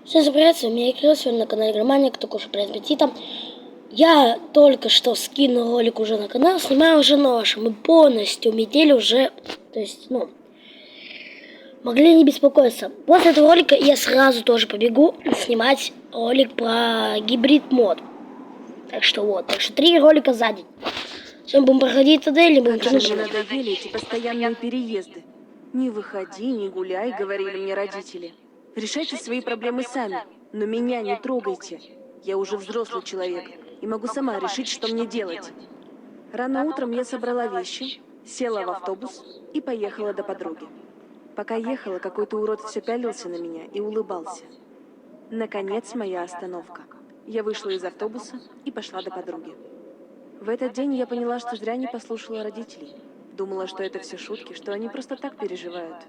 Всем привет, с вами я, сегодня на канале Громаник, такой же привет аппетита. Я только что скинул ролик уже на канал, снимаю уже нож. Мы полностью метели уже, то есть, могли не беспокоиться. После этого ролика я сразу тоже побегу снимать ролик про гибрид мод. Так что 3 ролика за день. Сегодня будем проходить ТД, или будем тянуть. Мне надоели эти постоянные переезды. Не выходи, не гуляй, говорили мне родители. Решайте свои проблемы сами, но меня не трогайте. Я уже взрослый человек и могу сама решить, что мне делать. Рано утром я собрала вещи, села в автобус и поехала до подруги. Пока ехала, какой-то урод все пялился на меня и улыбался. Наконец, моя остановка. Я вышла из автобуса и пошла до подруги. В этот день я поняла, что зря не послушала родителей. Думала, что это все шутки, что они просто так переживают.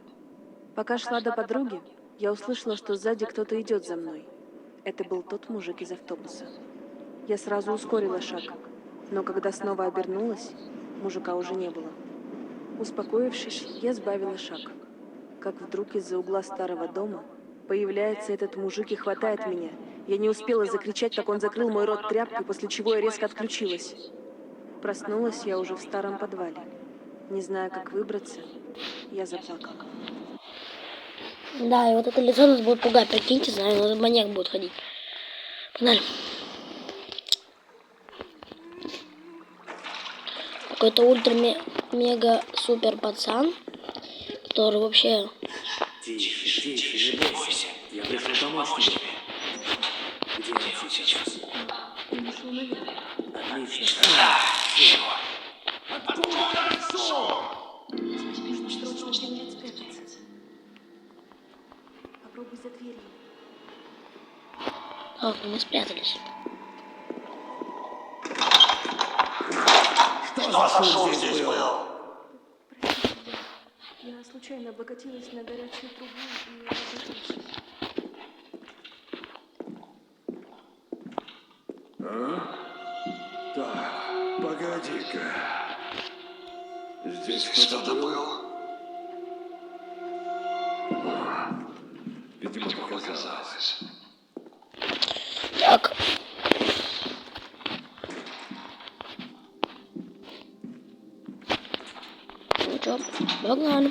Пока шла до подруги, я услышала, что сзади кто-то идет за мной. Это был тот мужик из автобуса. Я сразу ускорила шаг, но когда снова обернулась, мужика уже не было. Успокоившись, я сбавила шаг. Как вдруг из-за угла старого дома появляется этот мужик и хватает меня. Я не успела закричать, как он закрыл мой рот тряпкой, после чего я резко отключилась. Проснулась я уже в старом подвале. Не зная, как выбраться, я заплакала. Да, и вот это лицо нас будет пугать, прикиньте, знаю, маньяк будет ходить. Погнали. Какой-то ультра-мега-супер пацан, который вообще... Тише, не бойся. Я пришел помочь тебе. Где он сейчас? Он ушел наверх. Отлично. Чего? Откуда кольцо? Нужно срочно где-нибудь спрятаться. Попробуй за дверью. Ох, мы спрятались. Что за шум здесь был? Простите, я случайно облокотилась на горячую трубу и обожглась. Так, погоди-ка. Здесь кто-то был. Видимо, показалось. Так. Ну чё, погнали.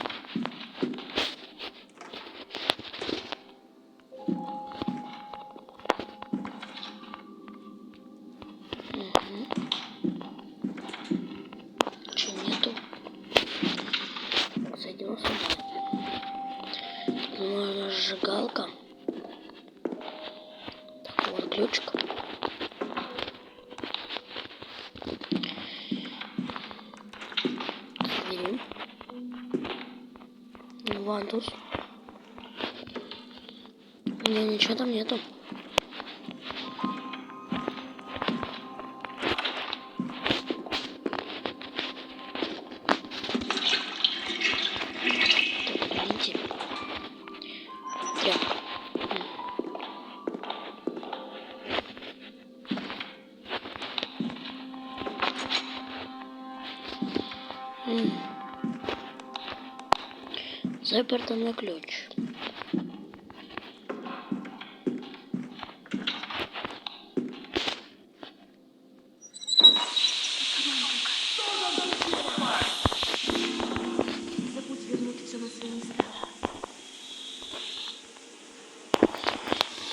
Чё нету? Сойдем сюда. Можно сжигалка. Так, вот ключик. Берем. Вантус. Не, ничего там нету. Заперто на ключ. Забудь вернуть все на свои места.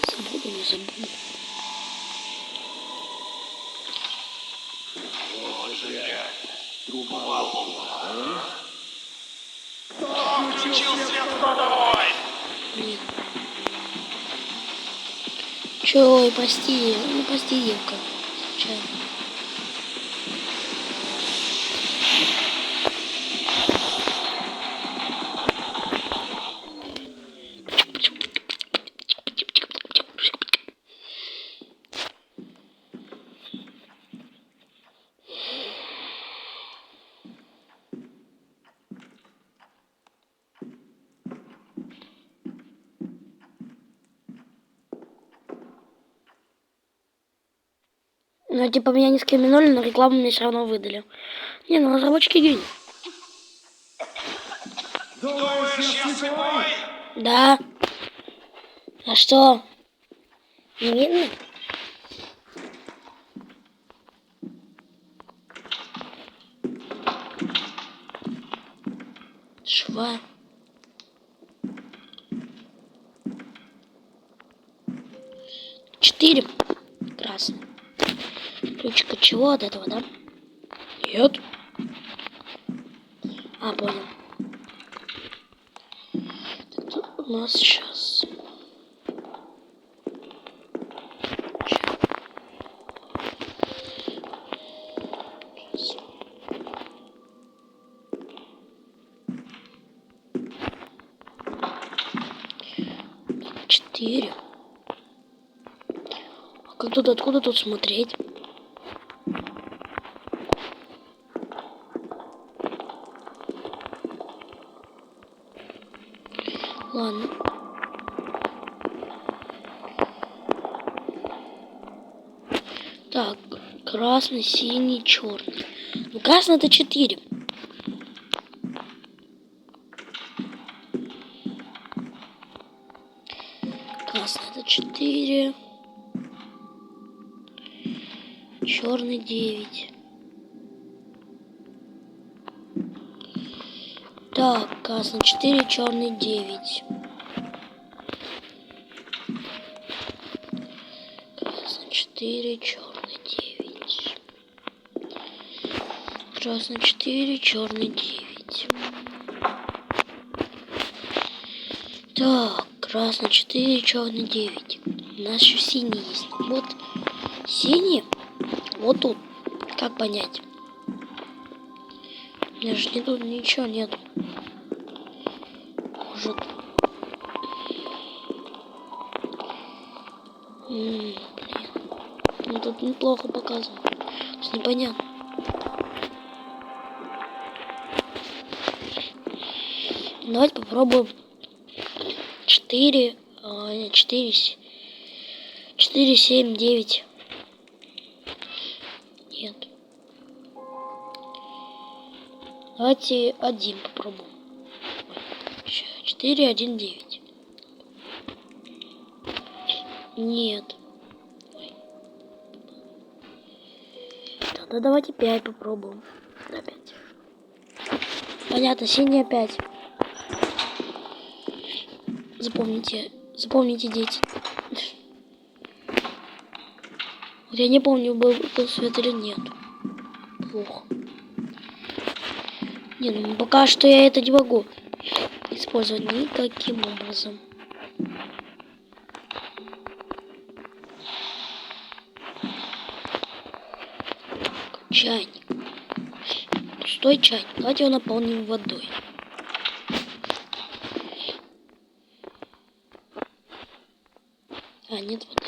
Забуду, не забуду. Труба лопнула, а? Кто включил свет в кладовой? Нет. Чё, прости, девка. Случайно. Ну, типа, меня не скриминули, но рекламу мне все равно выдали. Не, ну разработчики гений. Думаешь, я слепой? Да. А что? Не видно? Шва. Четыре. Красный. Ключик от чего? От этого, да? Нет. А, понял. Так, тут у нас сейчас... Четыре. А как тут, откуда тут смотреть? Ладно. Так, красный, синий, черный. Ну, красный это 4. Красный это 4. Черный 9. Так, красный 4, черный 9. Красный 4, черный 9. Красный 4, черный 9. Так, красный 4, черный 9. У нас еще синий есть. Вот синий. Вот тут. Как понять? У меня же тут ничего нету. Может... блин. Ну тут неплохо показано. Непонятно. Давайте попробуем 4, 7, 9. Нет. Давайте 1 попробуем. 4, 1, 9. Нет. Ой. Тогда давайте 5 попробуем. Опять. Понятно, синий 5. Запомните, дети. Вот я не помню, был свет или нет. Плохо. Не, ну пока что я это не могу использовать никаким образом. Чайник. Пустой чайник. Давайте его наполним водой. А, нет воды.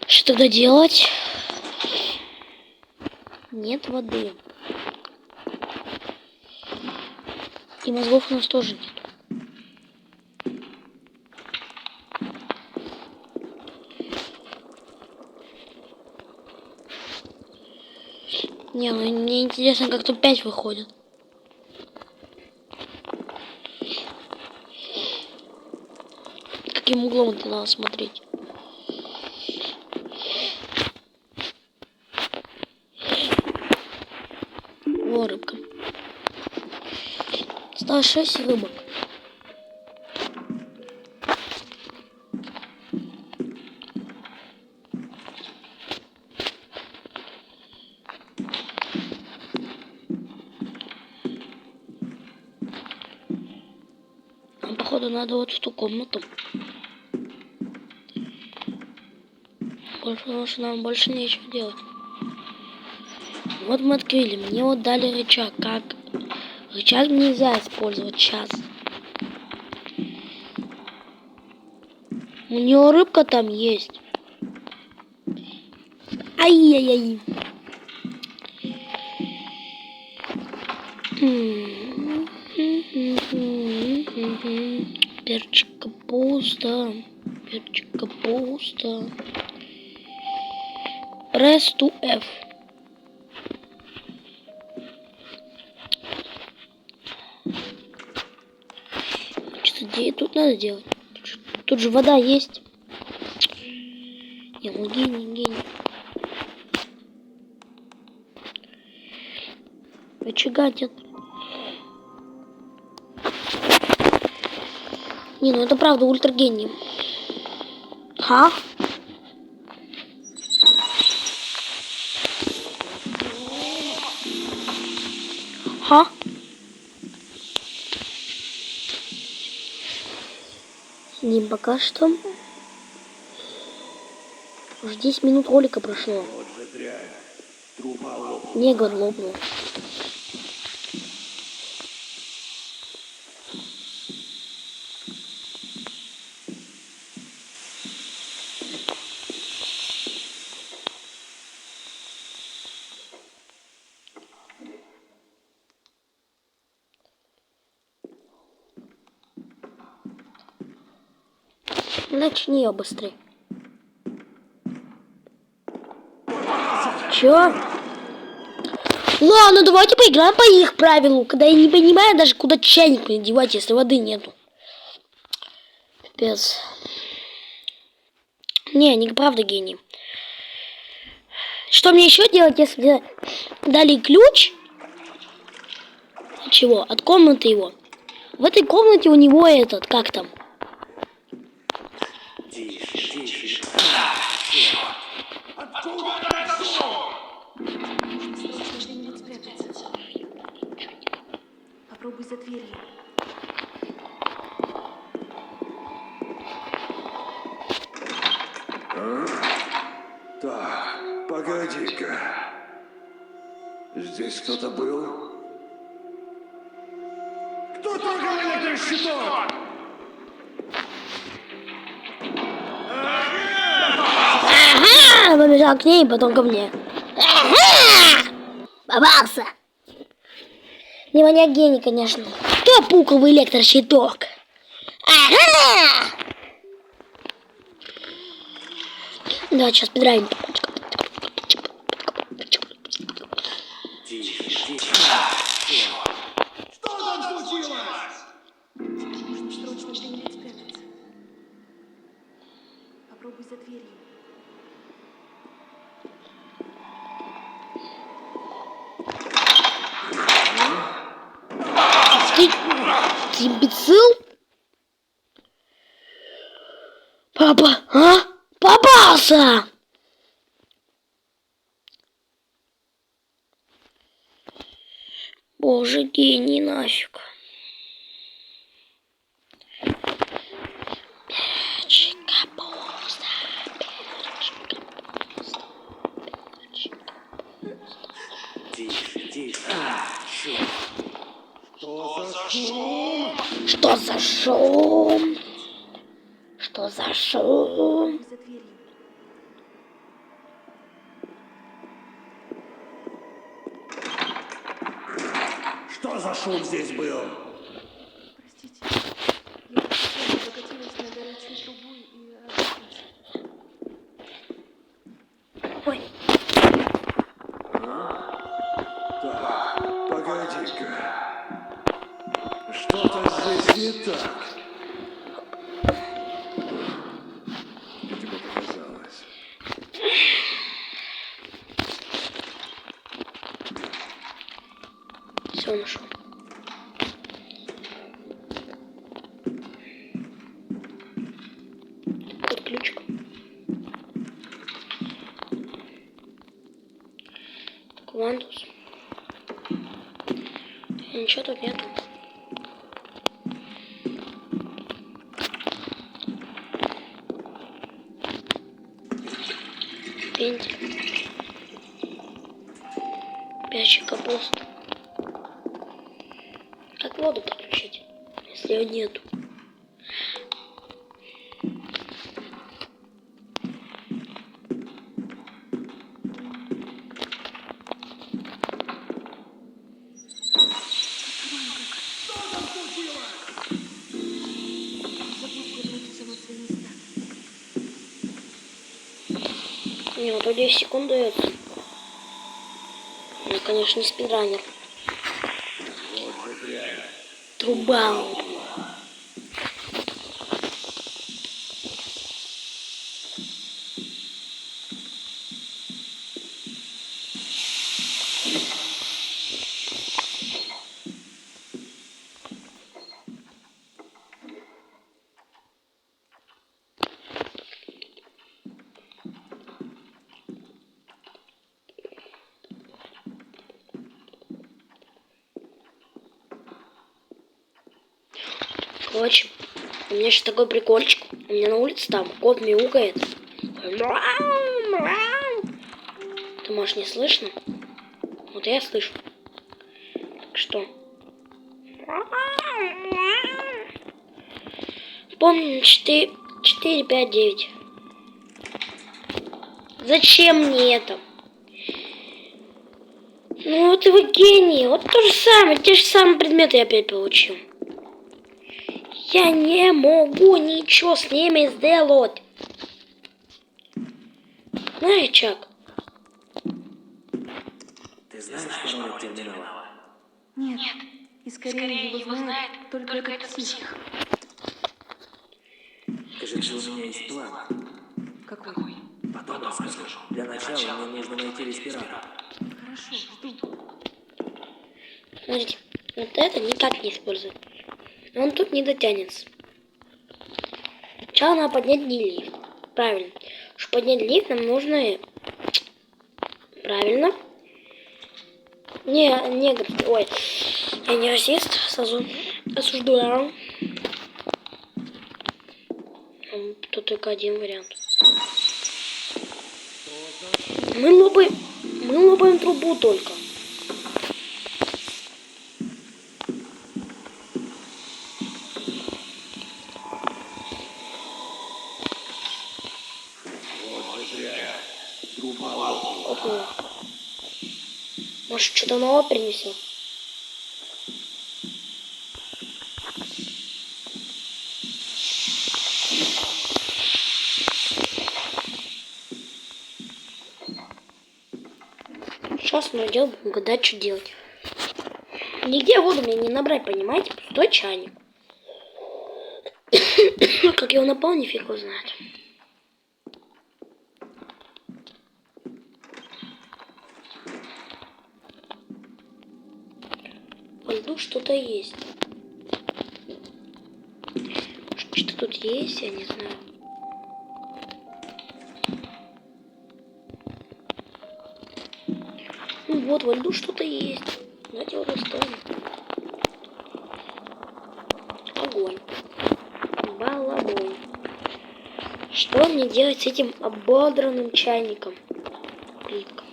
Что тогда делать? Нет воды. И мозгов у нас тоже нет. Не, ну мне интересно, как тут 5 выходит. Каким углом это надо смотреть? О, рыбка. Осталось 6 рыбок. Нам, походу, надо вот в ту комнату. Потому что нам больше нечего делать. Вот мы открыли. Мне вот дали рычаг. Как? Рычаг нельзя использовать сейчас. У него рыбка там есть. Ай-яй-яй. Перчик капуста. Перчик капуста. Press to F. Что тут надо делать? Тут же вода есть. Не, ну гений. Очага нет. Не, ну это правда ультрагений. Ха? Ха? Не, пока что. Уже 10 минут ролика прошло. Вот же дрянь. Труба лопнула. Негр лопнул. Начни ее быстрее. Чё? Ладно, давайте поиграем по их правилу, когда я не понимаю даже, куда чайник мне девать, если воды нету. Пипец. Не, они правда гений. Что мне еще делать, если мне дали ключ? Чего? От комнаты его. В этой комнате у него этот, как там? Тише. Где-нибудь спрятаться. Попробуй за дверью. Так, погоди-ка. Здесь кто-то был? Кто трогал электрощиток? Ага! Побежал к ней, потом ко мне. Ага! Попался! Не маньяк гений, конечно. Кто пукал в электрощиток? Ага! Да, сейчас подраем. Тише. Что там случилось? Нужно срочно где-нибудь спрятаться. Попробуй за дверью. Ты имбецил? Папа, а? Попался! Боже, гений нафиг. Перчик, капуста, перчик, капуста, перчик, капуста. Тише. Что за шум? Что за шум? За дверью. Что за шум здесь был? Простите. Я облокотилась на горячую трубу и разбилась. Ой, Так, погоди-ка. Что-то здесь не так. Видимо, показалось. все нашел. Вот ключик. Так, Windows. Ничего тут нету. Пентель. Перчик, капуста. Как воду подключить, если ее нету? Забудь вернуть все на свои места. Не, вот 10 секунд дается. Я, конечно, не спидранер. Труба. Короче, у меня сейчас такой прикольчик. У меня на улице там кот мяукает. Мяу, мяу. Ты, может, не слышно? Вот я слышу. Так что? Помню, 4, 5, 9. Зачем мне это? Ну вот и вы гений. Вот то же самое. Те же самые предметы я опять получил. Я не могу ничего с ними сделать. Знаешь, Чак? Ты знаешь пароль от терминала? Нет. И скорее его знает только этот псих. Кажется, у меня есть план. Какой? Потом расскажу. Для начала мне нужно найти респиратор. Хорошо, жду. Смотрите, вот это никак не использует. Он тут не дотянется. Сначала надо поднять лифт. Правильно. Чтобы поднять лифт, нам нужно... Правильно. Не, ой, я не расист, сразу осуждаю. Тут только один вариант. Мы лопаем трубу только. Ого. Может, что-то новое принесем? Сейчас мы идем, будем гадать, что делать. Нигде воду мне не набрать, понимаете? Пустой чайник. Как его наполнить, фиг его знает. По льду что-то есть. Что тут есть, я не знаю. Ну вот, во льду что-то есть. Давайте его достанем. Огонь. Балабой. Что мне делать с этим ободранным чайником? Плитка.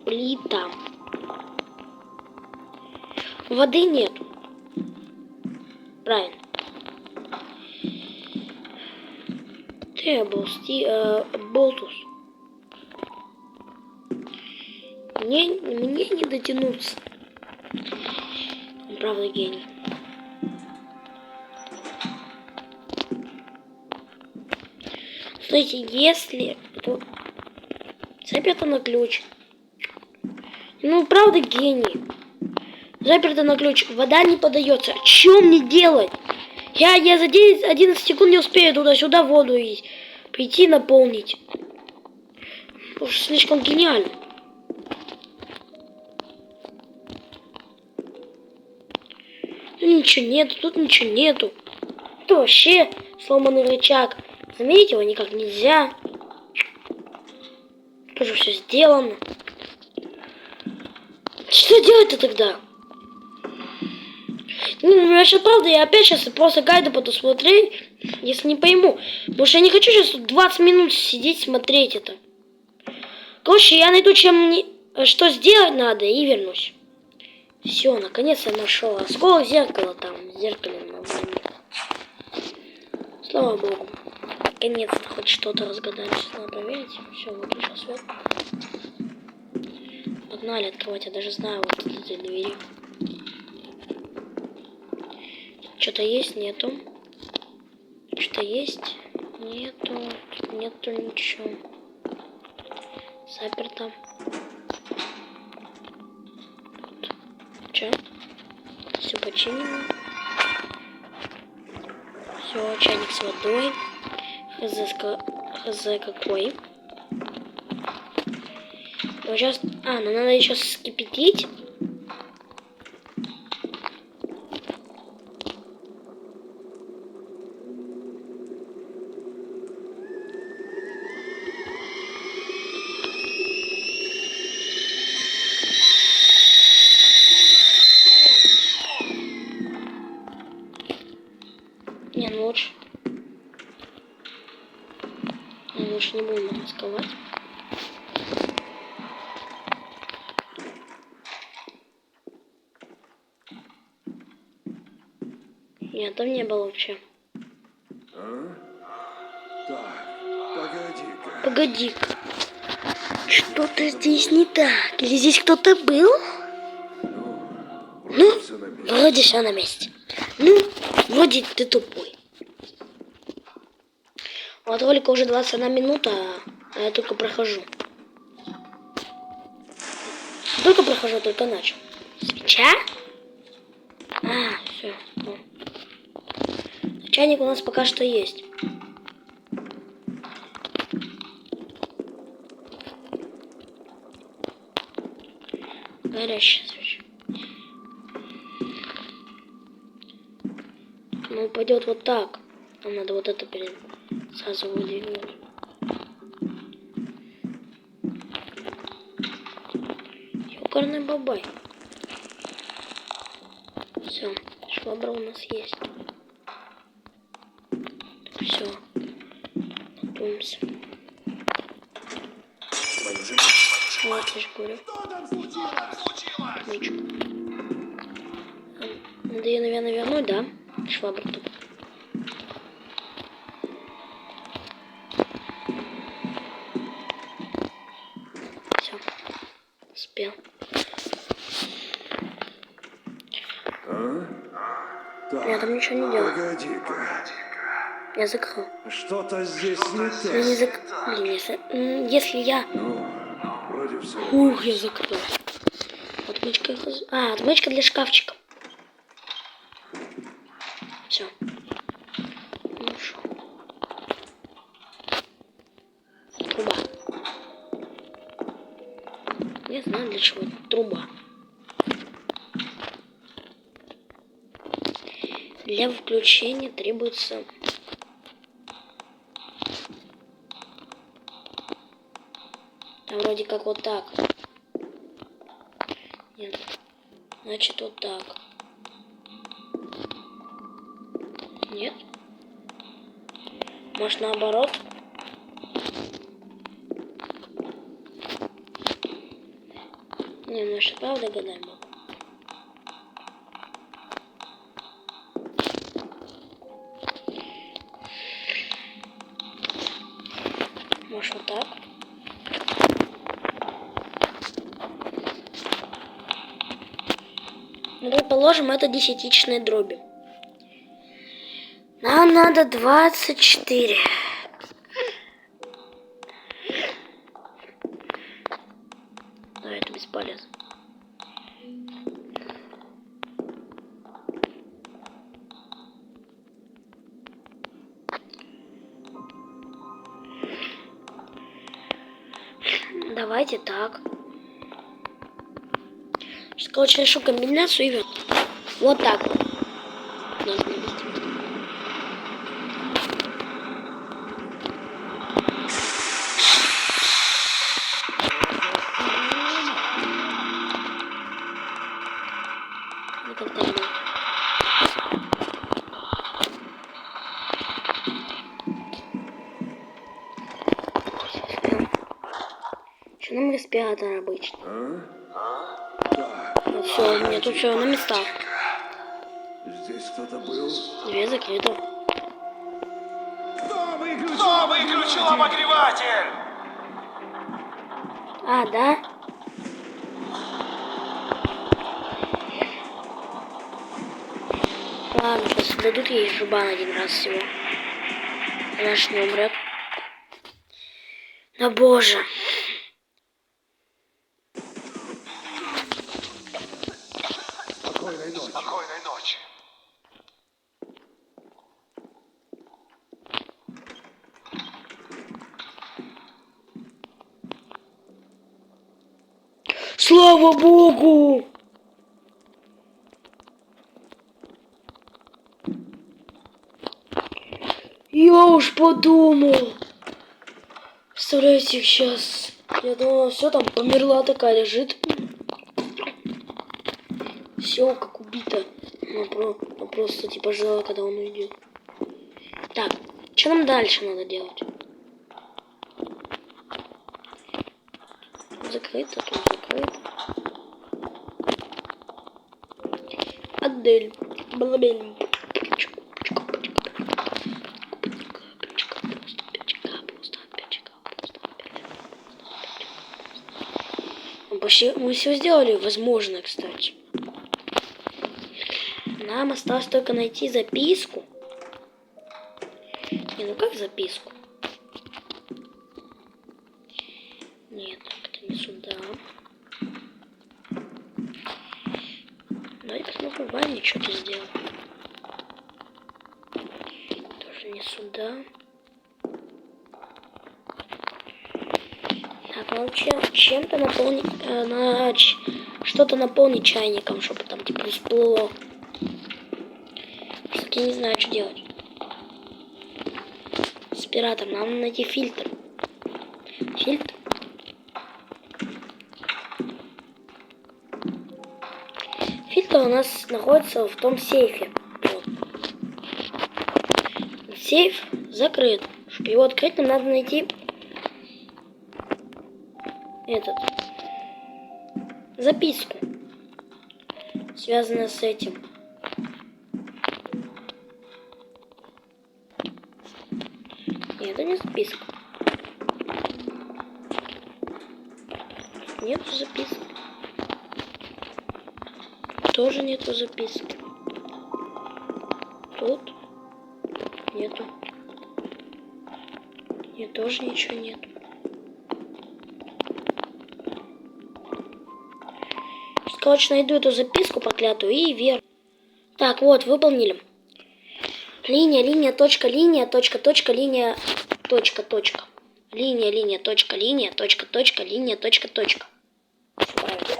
Плита. Воды нет. Правильно. Болтус. Мне не дотянуться. Он правда гений. Смотрите, если это заперто на ключ. Ну, правда гений. Заперто на ключ. Вода не подается. Что мне делать? Я за 11 секунд не успею туда-сюда воду прийти наполнить. Уж слишком гениально. Ну, ничего нету, тут ничего нету. Это вообще сломанный рычаг. Заметить его никак нельзя. Тоже все сделано. Что делать-то тогда? Ну, насчет правда, я опять сейчас просто гайды буду смотреть, если не пойму. Потому что я не хочу сейчас 20 минут сидеть смотреть это. Короче, я найду, что сделать надо, и вернусь. Все, наконец я нашел осколок зеркала там, в зеркале на уровне. Слава богу. Наконец-то хоть что-то разгадали. Сейчас надо проверить. Все, выключил свет. Погнали открывать, я даже знаю вот эти двери. Что-то есть, нету. Что-то есть, нету. Тут нету ничего. Заперто. Че? Все починено. Все, чайник с водой. Хз какой. Вот сейчас... ну надо еще вскипятить. лучше не будем рисковать. Нет, там не было вообще. Так, погоди-ка. Погоди-ка. Что-то здесь не так. Или здесь кто-то был? Ну, Всё на месте. вроде все на месте. Ну, вроде ты тупой. Вот ролика уже 21 минута, а я только прохожу. Только начал. Свеча? А, все. Чайник у нас пока что есть. Горящая свеча. Ну, пойдет вот так. Нам надо вот это сразу выдвинуть. Ёкарный бабай. Все, швабра у нас есть. Все. Готовимся. Вот, я же говорю. Ничего. Надо ее, наверное, вернуть, да? Швабру тут. Все. Успел. Я там ничего не делал. Погоди-ка. Я закрыл. Что-то здесь не Я не так. закрыл. Блин, если я... Вроде все. Ух, я закрыл. Отмычка. А, отмычка для шкафчика. Все. Ну шо. Труба. Не знаю для чего. Труба. Для включения требуется... Там вроде как вот так. Нет. Значит, вот так. Нет? Может, наоборот? Не, может, правда гадаем? Может, вот так? Ну, предположим, это десятичные дроби. Нам надо 24. Да, это бесполезно. Давайте так. Сейчас, короче, решу комбинацию и верну. Вот так. Должно быть. Ну, как так будет. Еще нам респиратор обычно. Так, Вот все, у меня тут все на местах. здесь кто-то был. Дверь закрыта. Кто выключил обогреватель? А, да? Ладно, сейчас дадут ей жубан один раз всего. Она ж не умрет. Да боже. Спокойной ночи. Спокойной ночи. Слава Богу! Я уж подумал. Представляете, сейчас. Я думала, все там померла такая лежит. Все как убита. Она просто типа ждала, когда он уйдет. Так, что нам дальше надо делать? закрыто, тут закрыто. Адель. Балабель. Почти мы все сделали, возможно, кстати. Нам осталось только найти записку. Не, ну как записку? Нет, это не сюда. Давай посмотрим, Ваня что-то сделал. Тоже не сюда. Так, надо чем-то наполнить, что-то наполнить чайником, чтобы там типа всплыло. Просто я не знаю, что делать. Спиратор, нам надо найти фильтр. Фильтр. Фильтр у нас находится в том сейфе. Вот. Сейф закрыт. Чтобы его открыть, нам надо найти записку, связанную с этим. Нет, это не записка. Нету записки. Тоже нету записки. Тут нету. Нет, тоже ничего нету. Короче, найду эту записку проклятую и вверх. Так, вот, выполнили. Линия, точка, точка, линия, точка. Линия, точка, линия, точка. Всё правильно.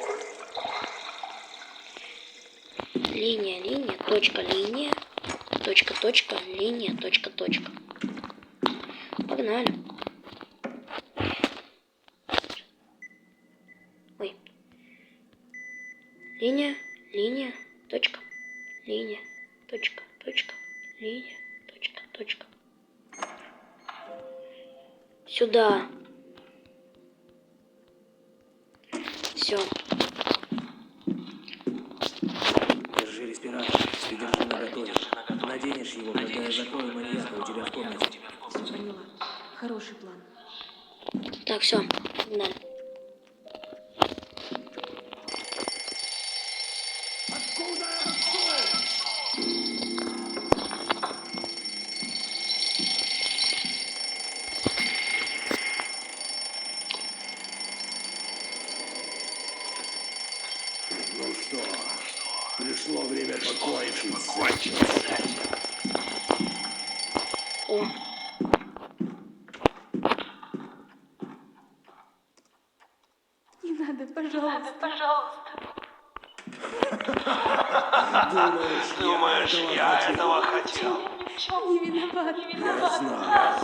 Линия, точка, линия, точка. Погнали. Ой. Линия, точка, линия, точка, линия, точка. Сюда. Все. Держи респиратор, придержи наготове. Наденешь его, когда я закрою маньяка у тебя в комнате. Все поняла. Хороший план. Так, все. Да. Ну что, пришло время покончить. О. Не надо, пожалуйста. Думаешь, я этого хотел? Не виноват. Знаю.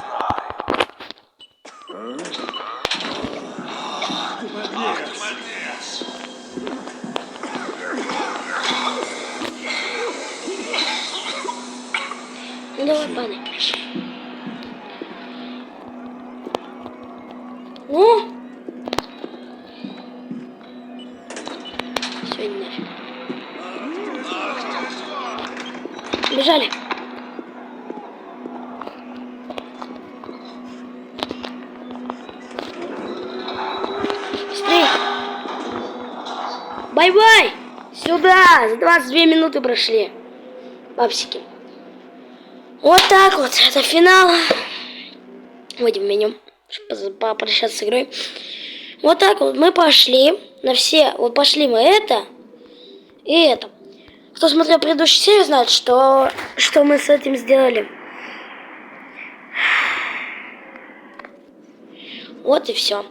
Ты молодец. Ну давай, падай. Ну? Все, нафиг. Бежали. Быстрее. Бай-бай. Сюда. За 22 минуты прошли. Папсики. Вот так вот. Это финал. Выйдем в меню, чтобы попрощаться с игрой. Вот так вот мы пошли на все. Вот пошли мы это и это. Кто смотрел предыдущую серию, знает, что мы с этим сделали. Вот и все.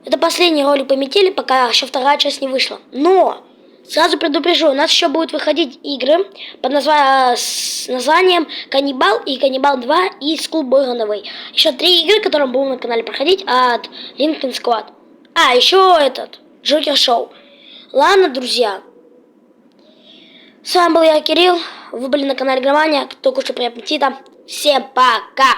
Это последний ролик по метели, пока еще вторая часть не вышла. Но сразу предупрежу, у нас еще будут выходить игры под названием Каннибал и Каннибал 2 и Schoolboy Runaway. Еще 3 игры, которые будут на канале проходить от Linkin Squad. А, еще этот, Джокер Шоу. Ладно, друзья. С вами был я, Кирилл. Вы были на канале Игромания. Кто кушает, приятного аппетита. Всем пока!